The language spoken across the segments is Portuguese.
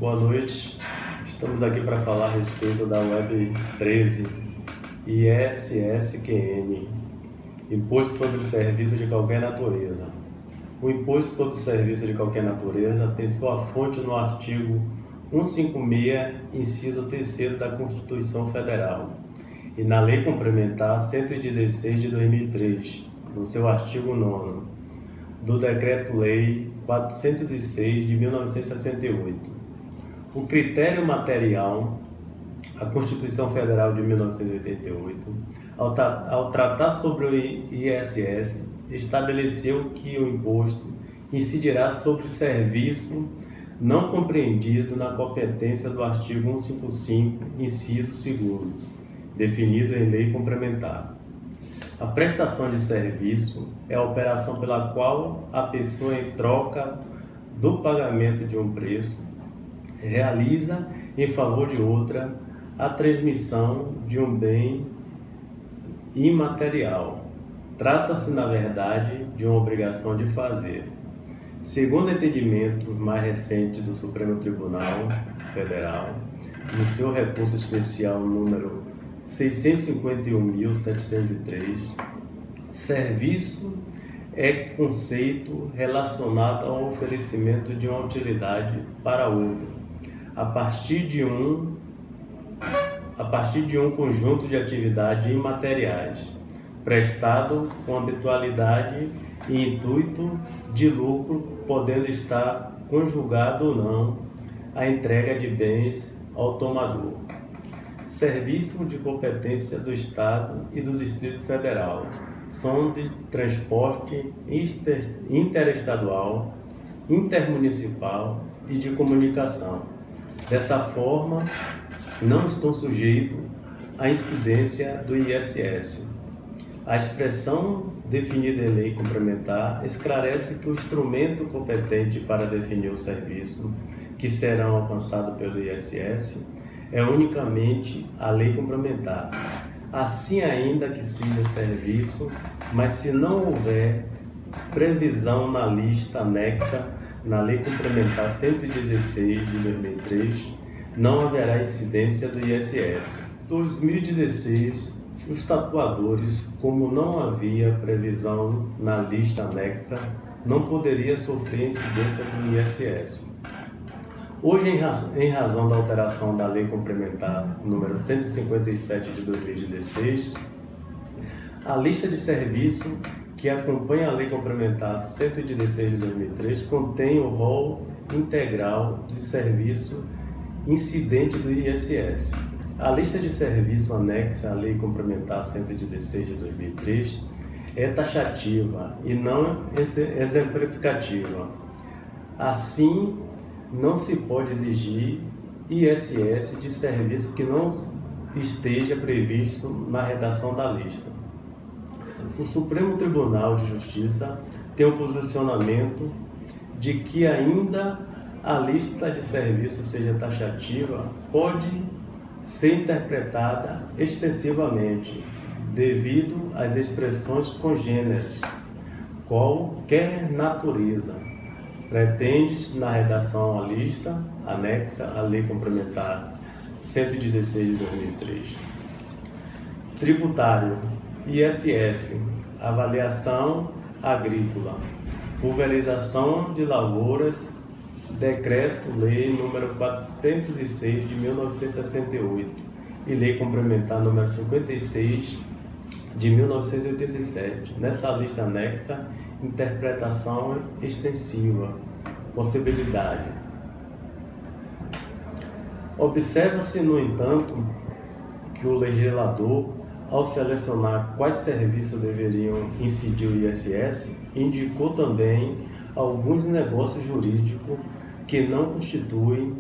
Boa noite. Estamos aqui para falar a respeito da Web 13 ISSQN, Imposto sobre Serviço de Qualquer Natureza. O Imposto sobre Serviço de Qualquer Natureza tem sua fonte no artigo 156, inciso 3º da Constituição Federal e na Lei Complementar 116 de 2003, no seu artigo 9º, do Decreto-Lei 406 de 1968. O critério material, a Constituição Federal de 1988, ao tratar sobre o ISS, estabeleceu que o imposto incidirá sobre serviço não compreendido na competência do artigo 155, inciso 2º, definido em lei complementar. A prestação de serviço é a operação pela qual a pessoa, em troca do pagamento de um preço, realiza em favor de outra a transmissão de um bem imaterial. Trata-se, na verdade, de uma obrigação de fazer. Segundo o entendimento mais recente do Supremo Tribunal Federal, no seu recurso especial número 651.703, serviço é conceito relacionado ao oferecimento de uma utilidade para outra, a partir de um conjunto de atividades imateriais, prestado com habitualidade e intuito de lucro, podendo estar conjugado ou não a entrega de bens ao tomador. Serviço de competência do Estado e do Distrito Federal são de transporte interestadual, intermunicipal e de comunicação. Dessa forma, não estão sujeitos à incidência do ISS. A expressão definida em lei complementar esclarece que o instrumento competente para definir o serviço que serão alcançados pelo ISS é unicamente a lei complementar. Assim, ainda que seja serviço, mas se não houver previsão na lista anexa na Lei Complementar 116 de 2003, não haverá incidência do ISS. Em 2016, os tatuadores, como não havia previsão na lista anexa, não poderia sofrer incidência do ISS. Hoje, em razão da alteração da Lei Complementar número 157 de 2016, a lista de serviço que acompanha a Lei Complementar 116 de 2003 contém o rol integral de serviço incidente do ISS. A lista de serviço anexa à Lei Complementar 116 de 2003 é taxativa e não exemplificativa. Assim, não se pode exigir ISS de serviço que não esteja previsto na redação da lista. O Supremo Tribunal de Justiça tem o posicionamento de que ainda a lista de serviços seja taxativa pode ser interpretada extensivamente devido às expressões congêneres, qualquer natureza. Pretende-se na redação a lista anexa à Lei Complementar 116 de 2003. Tributário, ISS, avaliação agrícola, pulverização de lavouras, Decreto-Lei número 406 de 1968 e Lei Complementar número 56 de 1987. Nessa lista anexa, interpretação extensiva, possibilidade. Observa-se, no entanto, que o legislador, ao selecionar quais serviços deveriam incidir o ISS, indicou também alguns negócios jurídicos que não constituem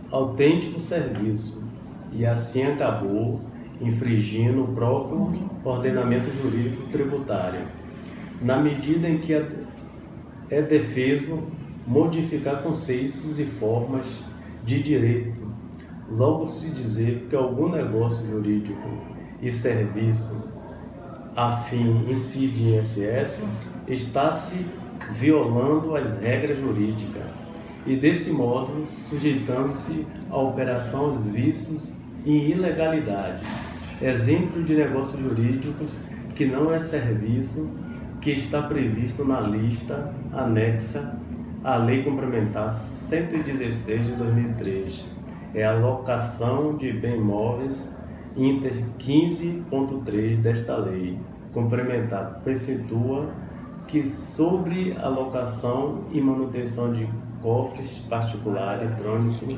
autêntico serviço e assim acabou infringindo o próprio ordenamento jurídico tributário, na medida em que é defeso modificar conceitos e formas de direito. Logo, se dizer que algum negócio jurídico e serviço afim incide em ISS, está-se violando as regras jurídicas e, desse modo, sujeitando-se a operações, vícios e ilegalidade. Exemplo de negócios jurídicos que não é serviço que está previsto na lista anexa à Lei Complementar 116 de 2003. É a locação de bens móveis inter 15.3 desta lei. Complementar preceitua que sobre a locação e manutenção de cofres particular eletrônico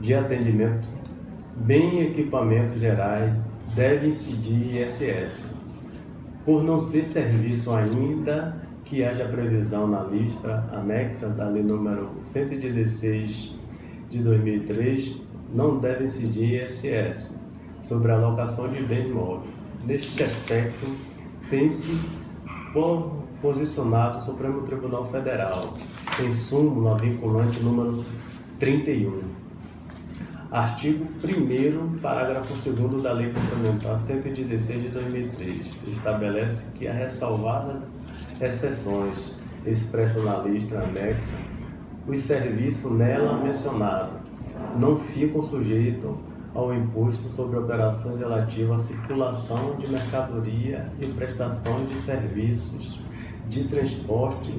de atendimento, bem equipamentos gerais, deve incidir ISS. Por não ser serviço ainda que haja previsão na lista anexa da Lei número 116 de 2003, não deve incidir ISS sobre a locação de bens móveis. Neste aspecto, tem-se posicionado o Supremo Tribunal Federal, em súmula vinculante número 31. Artigo 1º, parágrafo 2º da Lei Complementar 116 de 2003, estabelece que, a ressalvadas exceções expressas na lista anexa, os serviços nela mencionados não ficam sujeitos ao imposto sobre operações relativas à circulação de mercadoria e prestação de serviços de transporte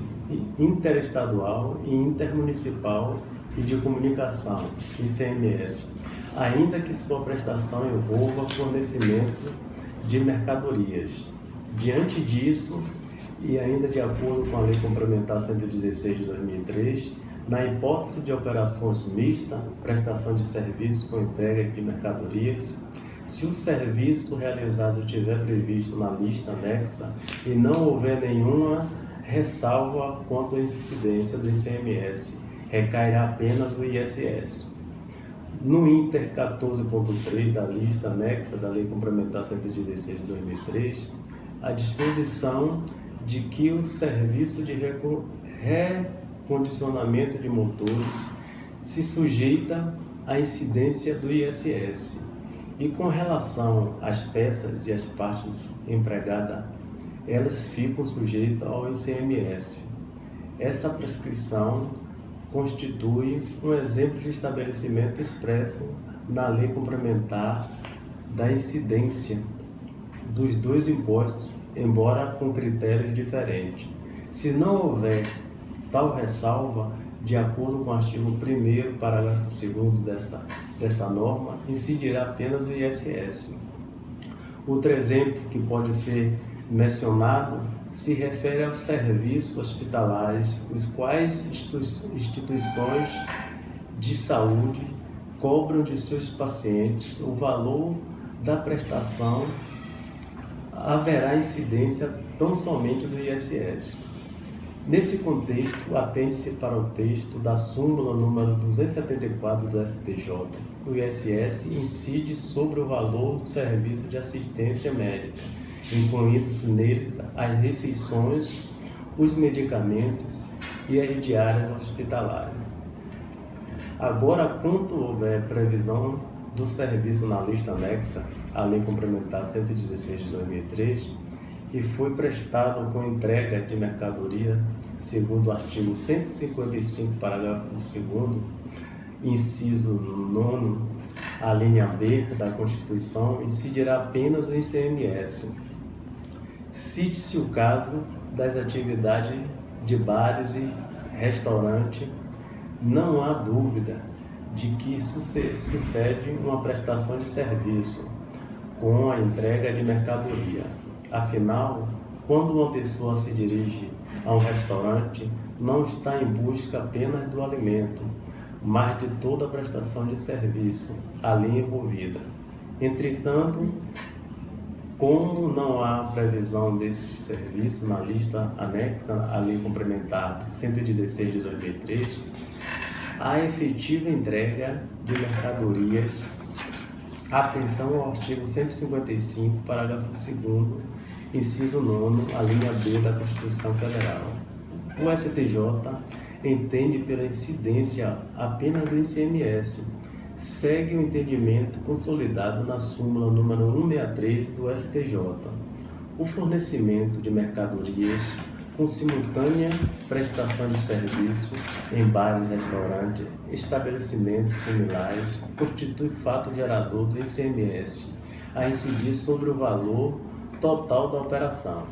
interestadual e intermunicipal e de comunicação, ICMS, ainda que sua prestação envolva fornecimento de mercadorias. Diante disso, e ainda de acordo com a Lei Complementar 116 de 2003, na hipótese de operações mistas, prestação de serviços com entrega de mercadorias, se o serviço realizado estiver previsto na lista anexa e não houver nenhuma ressalva quanto à incidência do ICMS, recairá apenas o ISS. No Inter 14.3 da lista anexa da Lei Complementar 116 de 2003, a disposição de que o serviço de recondicionamento de motores se sujeita à incidência do ISS. E com relação às peças e às partes empregadas, elas ficam sujeitas ao ICMS. Essa prescrição constitui um exemplo de estabelecimento expresso na Lei Complementar da incidência dos dois impostos, embora com critérios diferentes. Se não houver tal ressalva, de acordo com o artigo 1º, parágrafo 2º dessa norma, incidirá apenas o ISS. Outro exemplo que pode ser mencionado se refere aos serviços hospitalares, os quais instituições de saúde cobram de seus pacientes o valor da prestação. Haverá incidência tão somente do ISS. Nesse contexto, atende-se para o texto da súmula número 274 do STJ. O ISS incide sobre o valor do serviço de assistência médica, incluindo-se neles as refeições, os medicamentos e as diárias hospitalares. Agora, quanto houver previsão do serviço na lista anexa à Lei Complementar 116 de 2003, e foi prestado com entrega de mercadoria, segundo o artigo 155, parágrafo 2º, inciso 9, a linha B da Constituição, incidirá apenas o ICMS. Cite-se o caso das atividades de bares e restaurantes. Não há dúvida de que sucede uma prestação de serviço com a entrega de mercadoria. Afinal, quando uma pessoa se dirige a um restaurante, não está em busca apenas do alimento, mas de toda a prestação de serviço ali envolvida. Entretanto, como não há previsão desse serviço na lista anexa à Lei Complementar 116 de 2003, a efetiva entrega de mercadorias. Atenção ao artigo 155, parágrafo 2º, inciso 9, a linha B da Constituição Federal. O STJ entende pela incidência apenas do ICMS. Segue o entendimento consolidado na súmula número 163 do STJ. O fornecimento de mercadorias com simultânea prestação de serviço em bares, restaurantes, estabelecimentos similares, constitui fato gerador do ICMS a incidir sobre o valor total da operação.